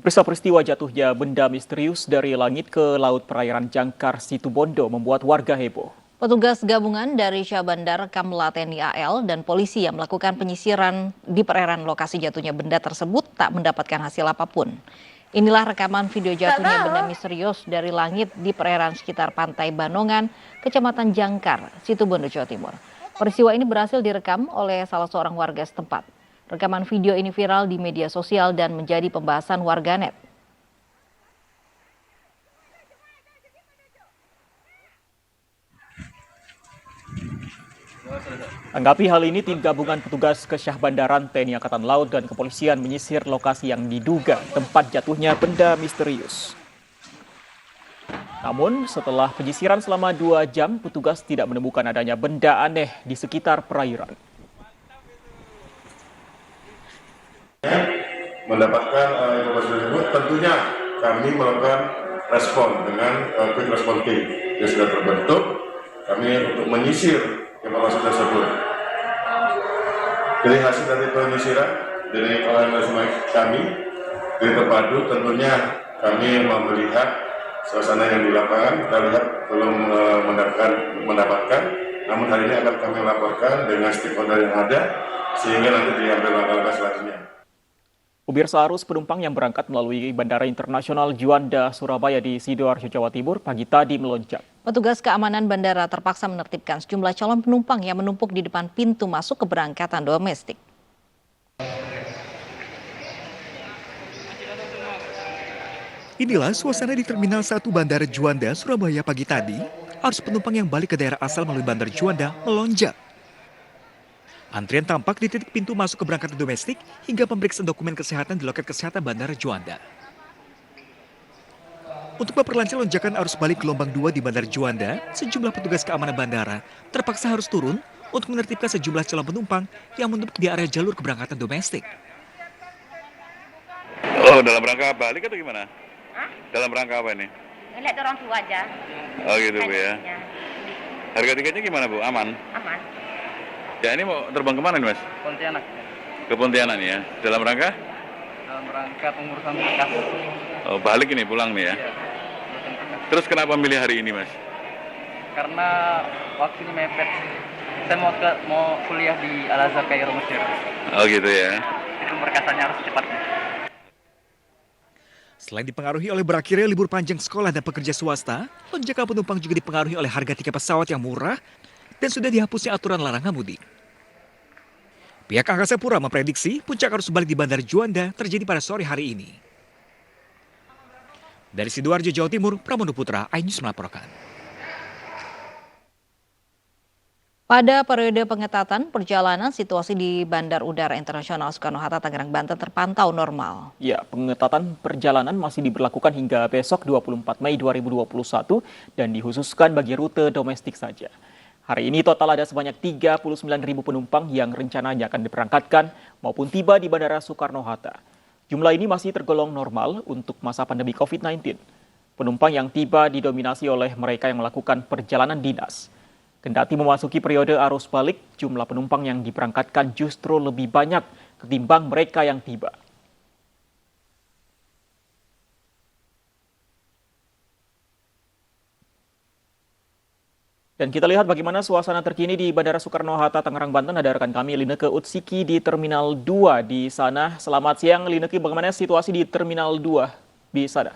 Peristiwa jatuhnya benda misterius dari langit ke laut perairan Jangkar Situbondo membuat warga heboh. Petugas gabungan dari Syah Bandar, Kamla TNI AL, dan polisi yang melakukan penyisiran di perairan lokasi jatuhnya benda tersebut tak mendapatkan hasil apapun. Inilah rekaman video jatuhnya benda misterius dari langit di perairan sekitar Pantai Banongan, Kecamatan Jangkar, Situbondo, Jawa Timur. Peristiwa ini berhasil direkam oleh salah seorang warga setempat. Rekaman video ini viral di media sosial dan menjadi pembahasan warganet. Tanggapi hal ini, tim gabungan petugas Kesyah Bandaran TNI Angkatan Laut dan Kepolisian menyisir lokasi yang diduga tempat jatuhnya benda misterius. Namun, setelah penyisiran selama 2 jam, petugas tidak menemukan adanya benda aneh di sekitar perairan. Mendapatkan informasi tersebut, tentunya kami melakukan respon dengan quick response team yang sudah terbentuk. Kami untuk menyisir informasi tersebut. Dari hasil dari penyisiran dari kami dari terpadu, tentunya kami melihat suasana yang di lapangan. Kita lihat belum mendapatkan, namun hari ini akan kami laporkan dengan stakeholder yang ada sehingga nanti diambil langkah-langkah selanjutnya. Pemirsa, arus penumpang yang berangkat melalui Bandara Internasional Juanda, Surabaya di Sidoarjo, Jawa Timur pagi tadi melonjak. Petugas keamanan bandara terpaksa menertibkan sejumlah calon penumpang yang menumpuk di depan pintu masuk keberangkatan domestik. Inilah suasana di Terminal 1 Bandara Juanda, Surabaya pagi tadi. Arus penumpang yang balik ke daerah asal melalui Bandara Juanda melonjak. Antrian tampak di titik pintu masuk keberangkatan domestik hingga pemeriksaan dokumen kesehatan di loket kesehatan Bandara Juanda. Untuk memperlancar lonjakan arus balik gelombang 2 di Bandara Juanda, sejumlah petugas keamanan bandara terpaksa harus turun untuk menertibkan sejumlah calon penumpang yang menumpuk di area jalur keberangkatan domestik. Oh, dalam rangka balik atau gimana? Hah? Dalam rangka apa ini? Lihat orang tua aja. Oh gitu Bu ya. Harga tiketnya gimana Bu? Aman? Aman. Ya ini mau terbang kemana nih Mas? Pontianak. Ke Pontianak nih ya. Dalam rangka? Dalam rangka pengurusan berkas. Oh balik ini pulang nih ya. Iya. Terus kenapa milih hari ini Mas? Karena waktunya mepet. Saya mau kuliah di Al Azhar Kairo Mesir. Oh gitu ya. Itu berkasannya harus cepat. Selain dipengaruhi oleh berakhirnya libur panjang sekolah dan pekerja swasta, lonjakan penumpang juga dipengaruhi oleh harga tiket pesawat yang murah dan sudah dihapusnya aturan larangan mudik. Pihak Angkasa Pura memprediksi puncak arus balik di Bandara Juanda terjadi pada sore hari ini. Dari Sidoarjo, Jawa Timur, Pramono Putra, iNews melaporkan. Pada periode pengetatan perjalanan, situasi di Bandar Udara Internasional Soekarno-Hatta, Tangerang, Banten terpantau normal. Ya, pengetatan perjalanan masih diberlakukan hingga besok 24 Mei 2021 dan dikhususkan bagi rute domestik saja. Hari ini total ada sebanyak 39.000 penumpang yang rencananya akan diberangkatkan maupun tiba di Bandara Soekarno-Hatta. Jumlah ini masih tergolong normal untuk masa pandemi COVID-19. Penumpang yang tiba didominasi oleh mereka yang melakukan perjalanan dinas. Kendati memasuki periode arus balik, jumlah penumpang yang diberangkatkan justru lebih banyak ketimbang mereka yang tiba. Dan kita lihat bagaimana suasana terkini di Bandara Soekarno-Hatta, Tangerang, Banten. Ada rekan kami Lineke Utsiki di Terminal 2 di sana. Selamat siang Lineke, bagaimana situasi di Terminal 2 di sana?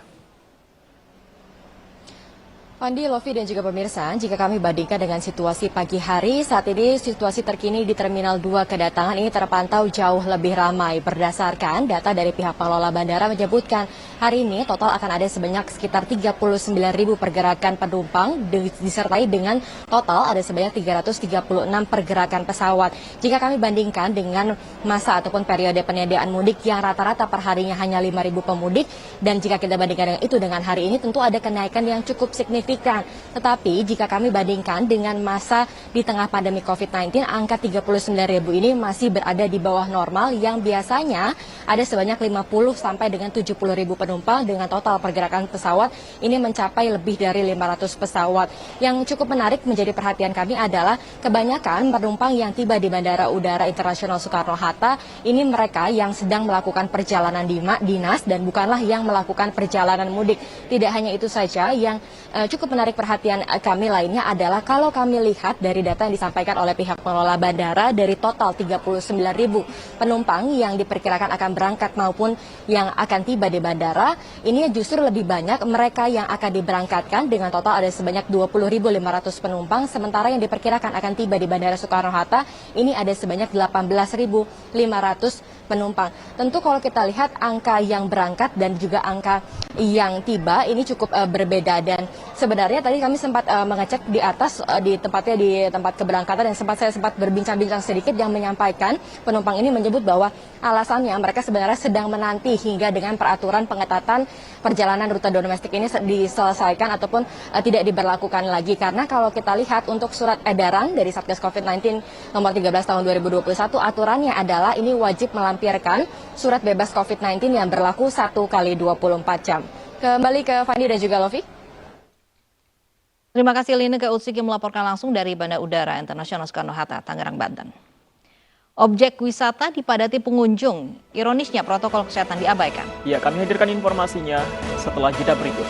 Pandi, Lovi, dan juga pemirsa, jika kami bandingkan dengan situasi pagi hari, saat ini situasi terkini di Terminal 2 kedatangan ini terpantau jauh lebih ramai. Berdasarkan data dari pihak pengelola bandara menyebutkan hari ini total akan ada sebanyak sekitar 39.000 pergerakan penumpang disertai dengan total ada sebanyak 336 pergerakan pesawat. Jika kami bandingkan dengan masa ataupun periode penyediaan mudik yang rata-rata per harinya hanya 5.000 pemudik, dan jika kita bandingkan dengan itu dengan hari ini tentu ada kenaikan yang cukup signifikan signifikan. Tetapi jika kami bandingkan dengan masa di tengah pandemi COVID-19, angka 39.000 ini masih berada di bawah normal yang biasanya ada sebanyak 50 sampai dengan 70.000 penumpang dengan total pergerakan pesawat ini mencapai lebih dari 500 pesawat. Yang cukup menarik menjadi perhatian kami adalah kebanyakan penumpang yang tiba di Bandara Udara Internasional Soekarno-Hatta ini mereka yang sedang melakukan perjalanan dinas dan bukanlah yang melakukan perjalanan mudik. Tidak hanya itu saja, yang cukup menarik perhatian kami lainnya adalah kalau kami lihat dari data yang disampaikan oleh pihak pengelola bandara, dari total 39.000 penumpang yang diperkirakan akan berangkat maupun yang akan tiba di bandara, ini justru lebih banyak mereka yang akan diberangkatkan dengan total ada sebanyak 20.500 penumpang, sementara yang diperkirakan akan tiba di Bandara Soekarno-Hatta ini ada sebanyak 18.500 penumpang. Tentu kalau kita lihat angka yang berangkat dan juga angka yang tiba ini cukup berbeda, dan sebenarnya tadi kami sempat mengecek di atas di tempat keberangkatan dan saya sempat berbincang-bincang sedikit yang menyampaikan penumpang ini menyebut bahwa alasannya mereka sebenarnya sedang menanti hingga dengan peraturan pengetatan perjalanan rute domestik ini diselesaikan ataupun tidak diberlakukan lagi, karena kalau kita lihat untuk surat edaran dari Satgas COVID-19 nomor 13 tahun 2021 aturannya adalah ini wajib melampirkan surat bebas COVID-19 yang berlaku 1 kali 24 jam. Kembali ke Fandi dan juga Lofi. Terima kasih Lineke Utsiki melaporkan langsung dari Bandara Udara Internasional Soekarno-Hatta, Tangerang, Banten. Objek wisata dipadati pengunjung, ironisnya protokol kesehatan diabaikan. Ya, kami hadirkan informasinya setelah jeda berikut.